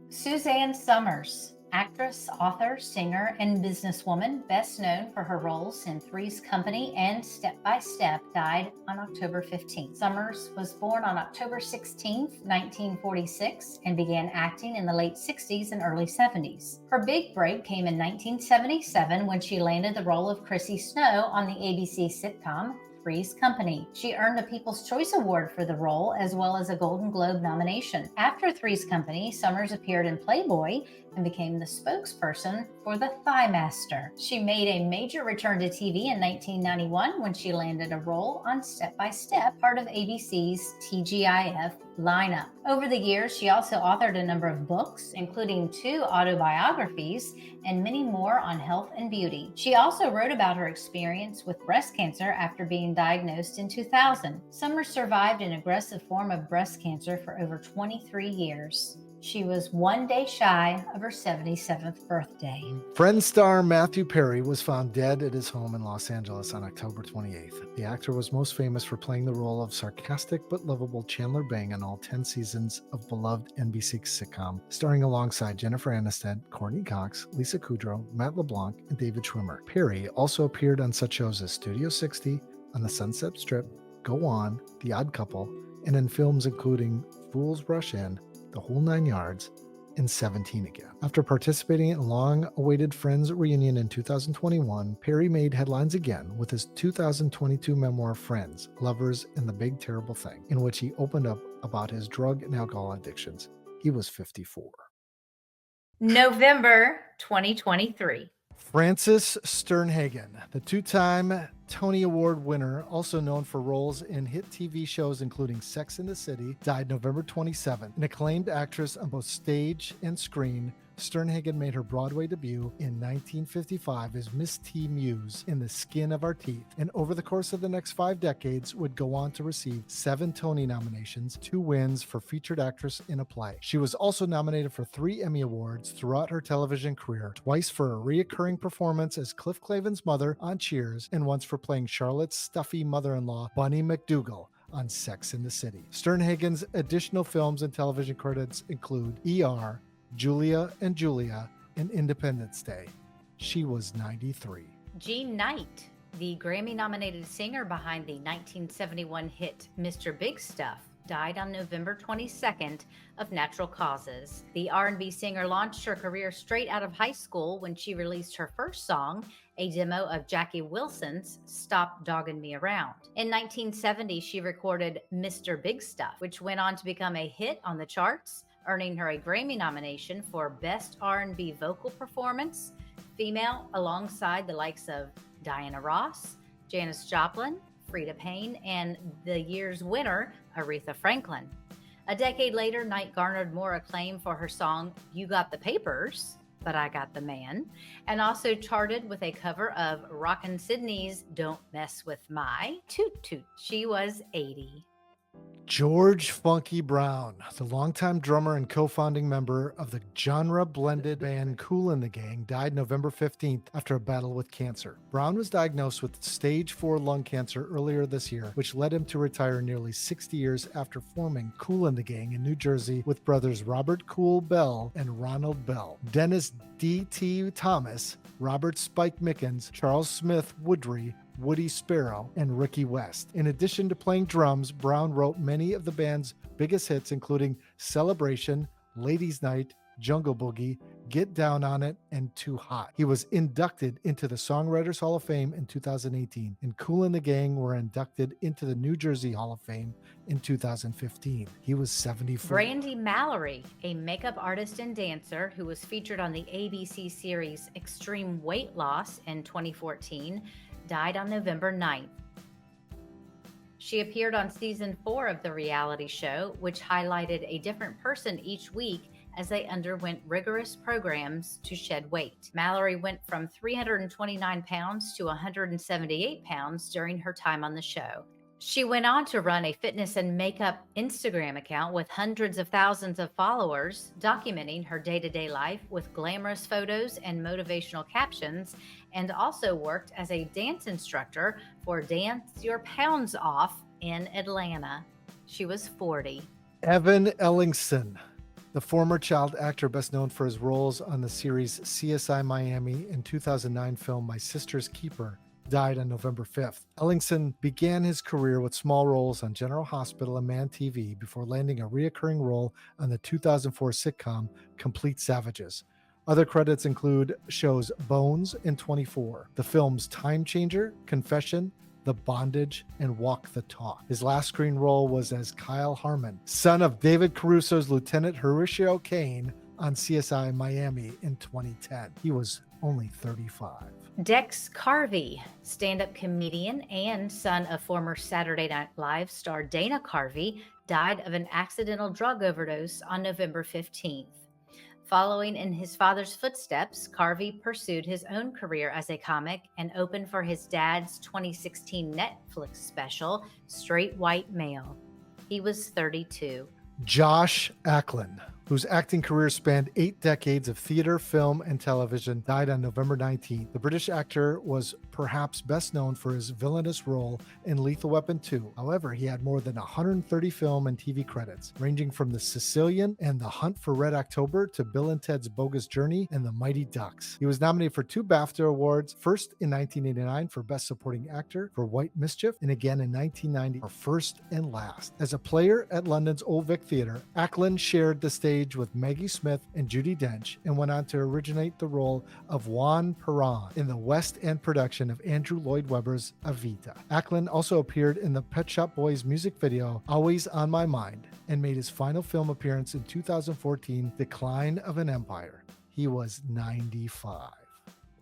Suzanne Summers, actress, author, singer, and businesswoman, best known for her roles in Three's Company and Step by Step, died on October 15th. Summers was born on October 16th, 1946, and began acting in the late 60s and early 70s. Her big break came in 1977 when she landed the role of Chrissy Snow on the ABC sitcom Three's Company. She earned a People's Choice Award for the role, as well as a Golden Globe nomination. After Three's Company, Summers appeared in Playboy and became the spokesperson for the Thigh Master. She made a major return to TV in 1991 when she landed a role on Step by Step, part of ABC's TGIF lineup. Over the years, she also authored a number of books, including 2 autobiographies and many more on health and beauty. She also wrote about her experience with breast cancer after being diagnosed in 2000. Summers survived an aggressive form of breast cancer for over 23 years. She was 1 day shy of her 77th birthday. Friends star Matthew Perry was found dead at his home in Los Angeles on October 28th. The actor was most famous for playing the role of sarcastic but lovable Chandler Bing on all 10 seasons of beloved NBC sitcom, starring alongside Jennifer Aniston, Courtney Cox, Lisa Kudrow, Matt LeBlanc, and David Schwimmer. Perry also appeared on such shows as Studio 60, On the Sunset Strip, Go On, The Odd Couple, and in films including Fools Rush In, The Whole 9 Yards, and 17 Again. After participating in a long-awaited Friends reunion in 2021, Perry made headlines again with his 2022 memoir Friends, Lovers, and the Big Terrible Thing, in which he opened up about his drug and alcohol addictions. He was 54. November 2023. Frances Sternhagen, the 2-time Tony Award winner, also known for roles in hit TV shows including Sex and the City, died November 27. An acclaimed actress on both stage and screen, Sternhagen made her Broadway debut in 1955 as Miss T. Muse in The Skin of Our Teeth, and over the course of the next 5 decades would go on to receive 7 Tony nominations, 2 wins for featured actress in a play. She was also nominated for 3 Emmy Awards throughout her television career, twice for a reoccurring performance as Cliff Clavin's mother on Cheers, and once for playing Charlotte's stuffy mother-in-law, Bunny McDougal, on Sex and the City. Sternhagen's additional films and television credits include ER, Julia and Julia, and Independence Day. She was 93. Jean Knight, the Grammy-nominated singer behind the 1971 hit Mr. Big Stuff, died on November 22nd of natural causes. The R&B singer launched her career straight out of high school when she released her first song, a demo of Jackie Wilson's Stop Dogging Me Around. In 1970, she recorded Mr. Big Stuff, which went on to become a hit on the charts, earning her a Grammy nomination for Best R&B Vocal Performance, Female, alongside the likes of Diana Ross, Janis Joplin, Freda Payne, and the year's winner, Aretha Franklin. A decade later, Knight garnered more acclaim for her song, You Got the Papers, But I Got the Man, and also charted with a cover of Rockin' Sydney's Don't Mess With My Toot Toot. She was 80. George Funky Brown, the longtime drummer and co-founding member of the genre-blended band Kool and the Gang, died November 15th after a battle with cancer. Brown was diagnosed with stage 4 lung cancer earlier this year, which led him to retire nearly 60 years after forming Kool and the Gang in New Jersey with brothers Robert Kool Bell and Ronald Bell, Dennis D.T. Thomas, Robert Spike Mickens, Charles Smith Woodry, Woody Sparrow, and Ricky West. In addition to playing drums, Brown wrote many of the band's biggest hits, including Celebration, Ladies' Night, Jungle Boogie, Get Down on It, and Too Hot. He was inducted into the Songwriters Hall of Fame in 2018, and Kool and the Gang were inducted into the New Jersey Hall of Fame in 2015. He was 74. Brandy Mallory, a makeup artist and dancer who was featured on the ABC series Extreme Weight Loss in 2014, died on November 9th. She appeared on season 4 of the reality show, which highlighted a different person each week as they underwent rigorous programs to shed weight. Mallory went from 329 pounds to 178 pounds during her time on the show. She went on to run a fitness and makeup Instagram account with hundreds of thousands of followers, documenting her day-to-day life with glamorous photos and motivational captions, and also worked as a dance instructor for Dance Your Pounds Off in Atlanta. She was 40. Evan Ellingson, the former child actor best known for his roles on the series CSI Miami and 2009 film My Sister's Keeper, died on November 5th. Ellingson began his career with small roles on General Hospital and Man TV before landing a reoccurring role on the 2004 sitcom Complete Savages. Other credits include shows Bones and 24, the films Time Changer, Confession, The Bondage, and Walk the Talk. His last screen role was as Kyle Harmon, son of David Caruso's Lieutenant Horatio Kane on CSI Miami in 2010. He was only 35. Dex Carvey, stand-up comedian and son of former Saturday Night Live star Dana Carvey, died of an accidental drug overdose on November 15th. Following in his father's footsteps, Carvey pursued his own career as a comic and opened for his dad's 2016 Netflix special, Straight White Male. He was 32. Josh Ackland, whose acting career spanned 8 decades of theater, film, and television, died on November 19th. The British actor was perhaps best known for his villainous role in Lethal Weapon 2. However, he had more than 130 film and TV credits, ranging from The Sicilian and The Hunt for Red October to Bill and Ted's Bogus Journey and The Mighty Ducks. He was nominated for 2 BAFTA awards, first in 1989 for Best Supporting Actor for White Mischief, and again in 1990 for First and Last. As a player at London's Old Vic Theatre, Ackland shared the stage with Maggie Smith and Judi Dench and went on to originate the role of Juan Perón in the West End production of Andrew Lloyd Webber's Evita. Ackland also appeared in the Pet Shop Boys music video Always on My Mind and made his final film appearance in 2014, Decline of an Empire. He was 95.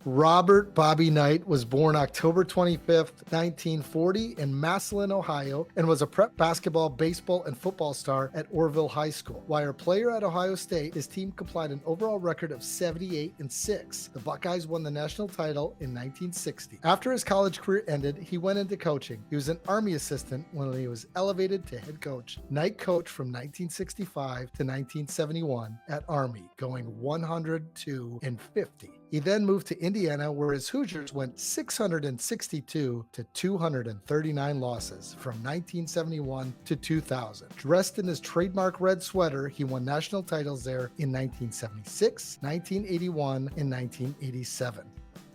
Robert Bobby Knight was born October 25th, 1940 in Massillon, Ohio, and was a prep basketball, baseball, and football star at Orville High School. While a player at Ohio State, his team compiled an overall record of 78-6. The Buckeyes won the national title in 1960. After his college career ended, he went into coaching. He was an Army assistant when he was elevated to head coach. Knight coached from 1965 to 1971 at Army, going 102-50. He then moved to Indiana, where his Hoosiers went 662 to 239 losses from 1971 to 2000. Dressed in his trademark red sweater, he won national titles there in 1976, 1981, and 1987.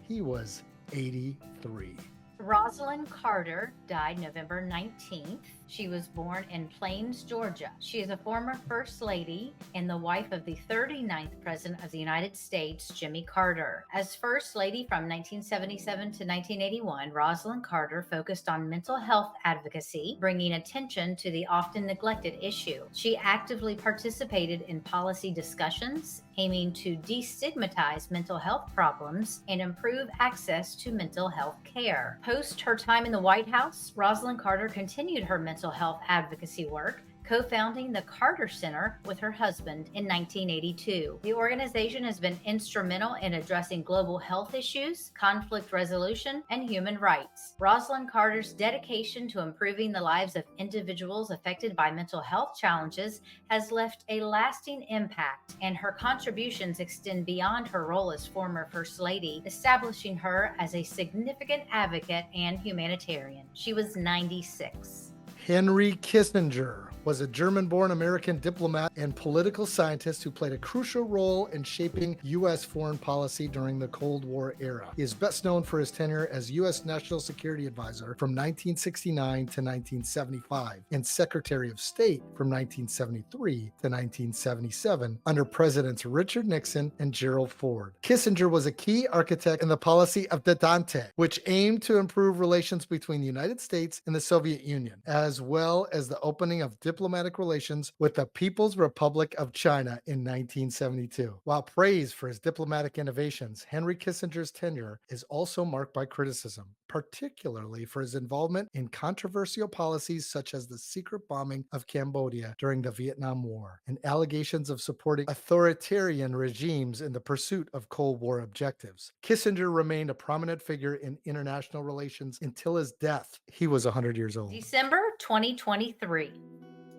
He was 83. Rosalind Carter died November 19th. She was born in Plains, Georgia. She is a former First Lady and the wife of the 39th President of the United States, Jimmy Carter. As First Lady from 1977 to 1981, Rosalind Carter focused on mental health advocacy, bringing attention to the often neglected issue. She actively participated in policy discussions, aiming to destigmatize mental health problems and improve access to mental health care. Post her time in the White House, Rosalind Carter continued her mental health advocacy work, co-founding the Carter Center with her husband in 1982. The organization has been instrumental in addressing global health issues, conflict resolution, and human rights. Rosalind Carter's dedication to improving the lives of individuals affected by mental health challenges has left a lasting impact, and her contributions extend beyond her role as former First Lady, establishing her as a significant advocate and humanitarian. She was 96. Henry Kissinger was a German-born American diplomat and political scientist who played a crucial role in shaping U.S. foreign policy during the Cold War era. He is best known for his tenure as U.S. National Security Advisor from 1969 to 1975 and Secretary of State from 1973 to 1977 under Presidents Richard Nixon and Gerald Ford. Kissinger was a key architect in the policy of Detente, which aimed to improve relations between the United States and the Soviet Union, as well as the opening of diplomatic relations with the People's Republic of China in 1972. While praised for his diplomatic innovations, Henry Kissinger's tenure is also marked by criticism, particularly for his involvement in controversial policies such as the secret bombing of Cambodia during the Vietnam War and allegations of supporting authoritarian regimes in the pursuit of Cold War objectives. Kissinger remained a prominent figure in international relations until his death. He was 100 years old. December 2023.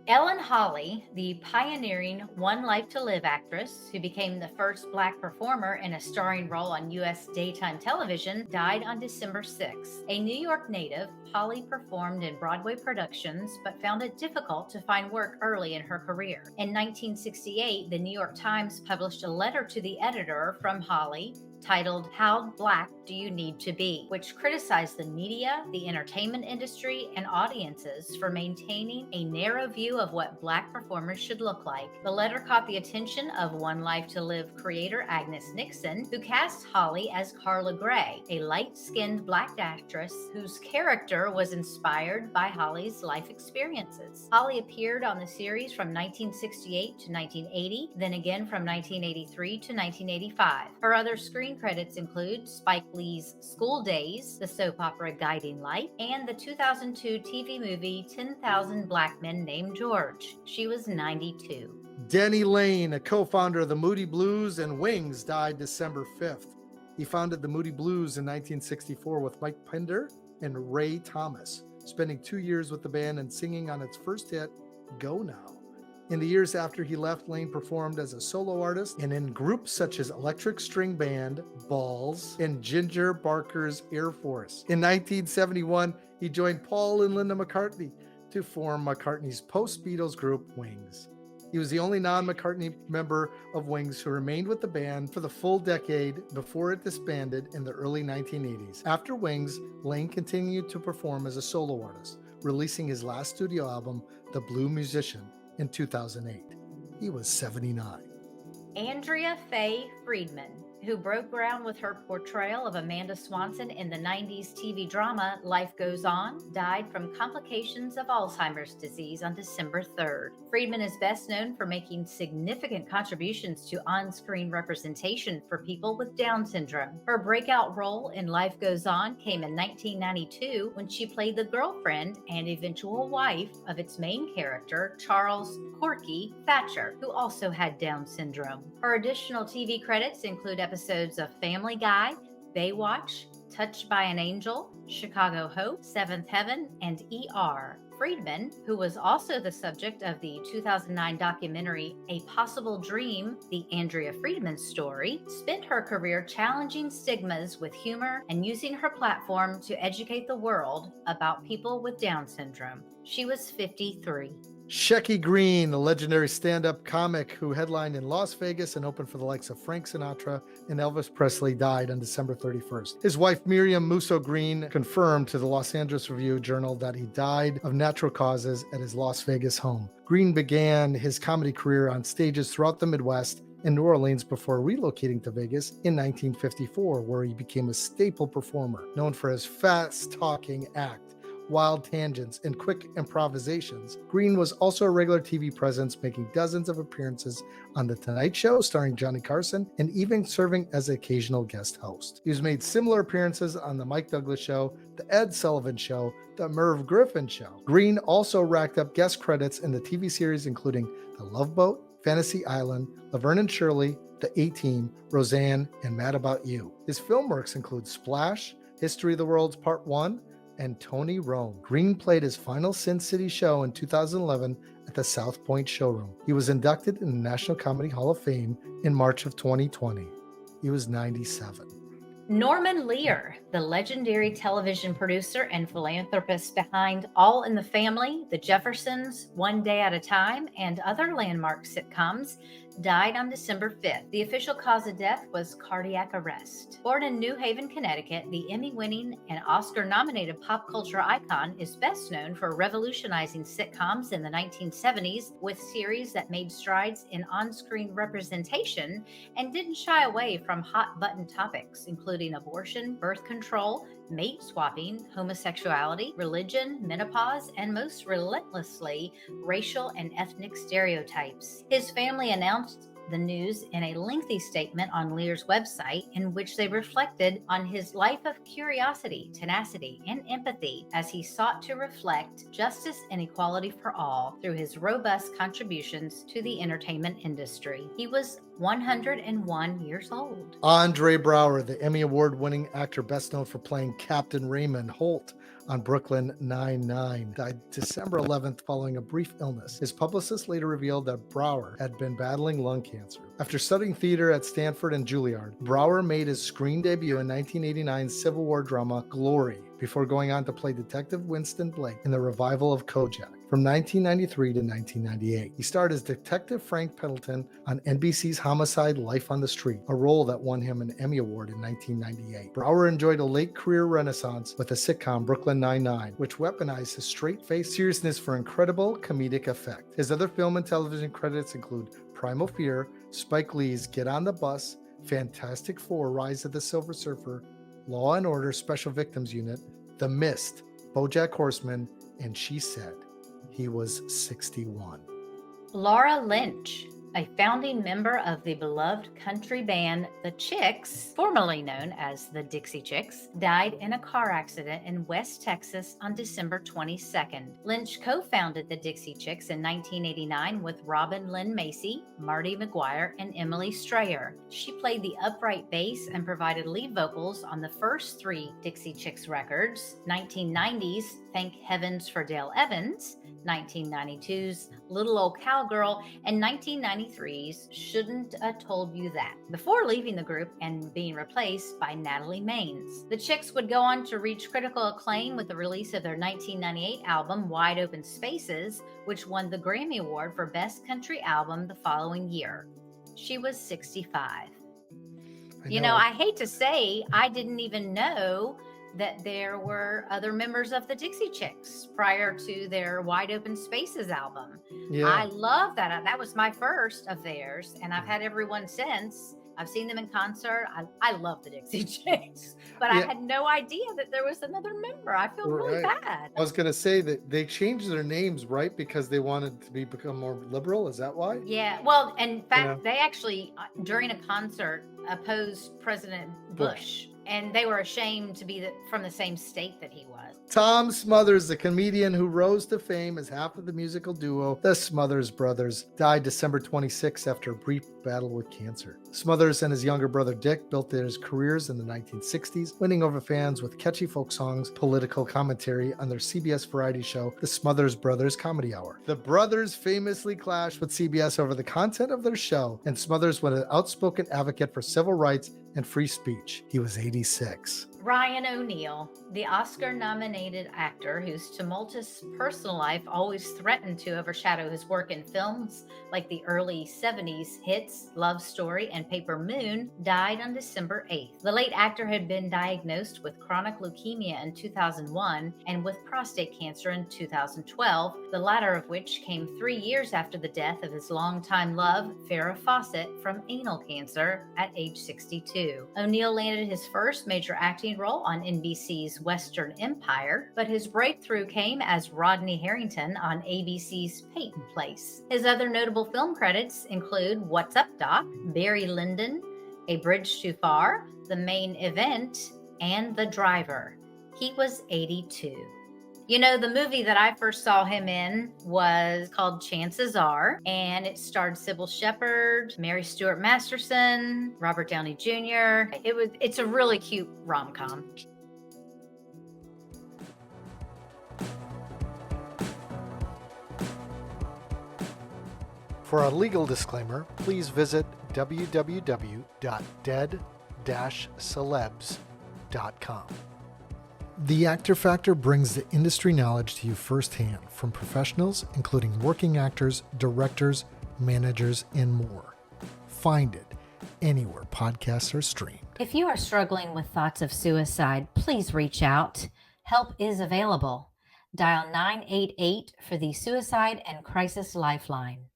Ellen Holly, the pioneering One Life to Live actress who became the first Black performer in a starring role on U.S. daytime television, died on December 6. A New York native, Holly performed in Broadway productions but found it difficult to find work early in her career. In 1968, the New York Times published a letter to the editor from Holly titled "How Black Do You Need to Be?", which criticized the media, the entertainment industry, and audiences for maintaining a narrow view of what Black performers should look like. The letter caught the attention of One Life to Live creator Agnes Nixon, who cast Holly as Carla Gray, a light-skinned Black actress whose character was inspired by Holly's life experiences. Holly appeared on the series from 1968 to 1980, then again from 1983 to 1985. Her other screen credits include Spike Lee's School Days, the soap opera Guiding Light, and the 2002 TV movie 10,000 Black Men Named George. She was 92. Denny Lane, a co-founder of the Moody Blues and Wings, died December 5th. He founded the Moody Blues in 1964 with Mike Pender and Ray Thomas, spending 2 years with the band and singing on its first hit, Go Now. In the years after he left, Lane performed as a solo artist and in groups such as Electric String Band, Balls, and Ginger Barker's Air Force. In 1971, he joined Paul and Linda McCartney to form McCartney's post-Beatles group, Wings. He was the only non-McCartney member of Wings who remained with the band for the full decade before it disbanded in the early 1980s. After Wings, Lane continued to perform as a solo artist, releasing his last studio album, The Blue Musician, in 2008. He was 79. Andrea Faye Friedman, who broke ground with her portrayal of Amanda Swanson in the 90s TV drama Life Goes On, died from complications of Alzheimer's disease on December 3rd. Friedman is best known for making significant contributions to on-screen representation for people with Down syndrome. Her breakout role in Life Goes On came in 1992 when she played the girlfriend and eventual wife of its main character, Charles Corky Thatcher, who also had Down syndrome. Her additional TV credits include episodes of Family Guy, Baywatch, Touched by an Angel, Chicago Hope, Seventh Heaven, and ER. Friedman, who was also the subject of the 2009 documentary A Possible Dream, the Andrea Friedman story, spent her career challenging stigmas with humor and using her platform to educate the world about people with Down syndrome. She was 53. Shecky Green, a legendary stand-up comic who headlined in Las Vegas and opened for the likes of Frank Sinatra and Elvis Presley, died on December 31st. His wife, Miriam Musso Green, confirmed to the Los Angeles Review-Journal that he died of natural causes at his Las Vegas home. Green began his comedy career on stages throughout the Midwest and New Orleans before relocating to Vegas in 1954, where he became a staple performer, known for his fast-talking act, wild tangents, and quick improvisations. Green was also a regular TV presence, making dozens of appearances on The Tonight Show, starring Johnny Carson, and even serving as an occasional guest host. He has made similar appearances on The Mike Douglas Show, The Ed Sullivan Show, The Merv Griffin Show. Green also racked up guest credits in the TV series including The Love Boat, Fantasy Island, Laverne and Shirley, The A-Team, Roseanne, and Mad About You. His film works include Splash, History of the Worlds Part 1, and Tony Rome. Green played his final Sin City show in 2011 at the South Point Showroom. He was inducted in the National Comedy Hall of Fame in March of 2020. He was 97. Norman Lear, the legendary television producer and philanthropist behind All in the Family, The Jeffersons, One Day at a Time, and other landmark sitcoms, died on December 5th. The official cause of death was cardiac arrest. Born in New Haven, Connecticut, the Emmy-winning and Oscar-nominated pop culture icon is best known for revolutionizing sitcoms in the 1970s with series that made strides in on-screen representation and didn't shy away from hot-button topics, including abortion, birth control, mate swapping, homosexuality, religion, menopause, and most relentlessly, racial and ethnic stereotypes. His family announced the news in a lengthy statement on Lear's website in which they reflected on his life of curiosity, tenacity, and empathy as he sought to reflect justice and equality for all through his robust contributions to the entertainment industry. He was 101 years old. Andre Braugher, the Emmy Award-winning actor best known for playing Captain Raymond Holt on Brooklyn Nine-Nine, died December 11th following a brief illness. His publicist later revealed that Braugher had been battling lung cancer. After studying theater at Stanford and Juilliard, Braugher made his screen debut in 1989's Civil War drama Glory, before going on to play Detective Winston Blake in the revival of Kojak. From 1993 to 1998, he starred as Detective Frank Pendleton on NBC's Homicide: Life on the Street, a role that won him an Emmy Award in 1998. Braugher enjoyed a late career renaissance with the sitcom Brooklyn Nine-Nine, which weaponized his straight-faced seriousness for incredible comedic effect. His other film and television credits include Primal Fear, Spike Lee's Get on the Bus, Fantastic Four: Rise of the Silver Surfer, Law and Order Special Victims Unit, The Mist, BoJack Horseman, and She Said. He was 61. Laura Lynch, a founding member of the beloved country band The Chicks, formerly known as the Dixie Chicks, died in a car accident in West Texas on December 22nd. Lynch co-founded the Dixie Chicks in 1989 with Robin Lynn Macy, Marty McGuire, and Emily Strayer. She played the upright bass and provided lead vocals on the first three Dixie Chicks records, 1990's Thank Heavens for Dale Evans, 1992's Little Old Cowgirl, and 1993's Shouldn't Have Told You That, before leaving the group and being replaced by Natalie Maines. The Chicks would go on to reach critical acclaim with the release of their 1998 album Wide Open Spaces, which won the Grammy Award for Best Country Album the following year. She was 65. I hate to say, I didn't even know that there were other members of the Dixie Chicks prior to their Wide Open Spaces album. Yeah. I love that. That was my first of theirs, and I've had everyone since. I've seen them in concert. I love the Dixie Chicks, but I had no idea that there was another member. I feel really bad. I was going to say that they changed their names, right? Because they wanted to become more liberal. Is that why? Yeah. Well, in fact, they actually, during a concert, opposed President Bush. And they were ashamed to be from the same state that he was. Tom Smothers, the comedian who rose to fame as half of the musical duo, the Smothers Brothers, died December 26 after a brief battle with cancer. Smothers and his younger brother Dick built their careers in the 1960s, winning over fans with catchy folk songs, political commentary on their CBS variety show, The Smothers Brothers Comedy Hour. The brothers famously clashed with CBS over the content of their show, and Smothers was an outspoken advocate for civil rights and free speech. He was 86. Ryan O'Neal, the Oscar-nominated actor whose tumultuous personal life always threatened to overshadow his work in films like the early 70s hits Love Story and Paper Moon, died on December 8th. The late actor had been diagnosed with chronic leukemia in 2001 and with prostate cancer in 2012, the latter of which came 3 years after the death of his longtime love, Farrah Fawcett, from anal cancer at age 62. O'Neal landed his first major acting starring role on NBC's Western Empire, but his breakthrough came as Rodney Harrington on ABC's Peyton Place. His other notable film credits include What's Up, Doc?, Barry Lyndon, A Bridge Too Far, The Main Event, and The Driver. He was 82. You know, the movie that I first saw him in was called Chances Are, and it starred Sybil Shepherd, Mary Stuart Masterson, Robert Downey Jr. It's a really cute rom-com. For a legal disclaimer, please visit www.dead-celebs.com. The Actor Factor brings the industry knowledge to you firsthand from professionals, including working actors, directors, managers, and more. Find it anywhere podcasts are streamed. If you are struggling with thoughts of suicide, please reach out. Help is available. Dial 988 for the Suicide and Crisis Lifeline.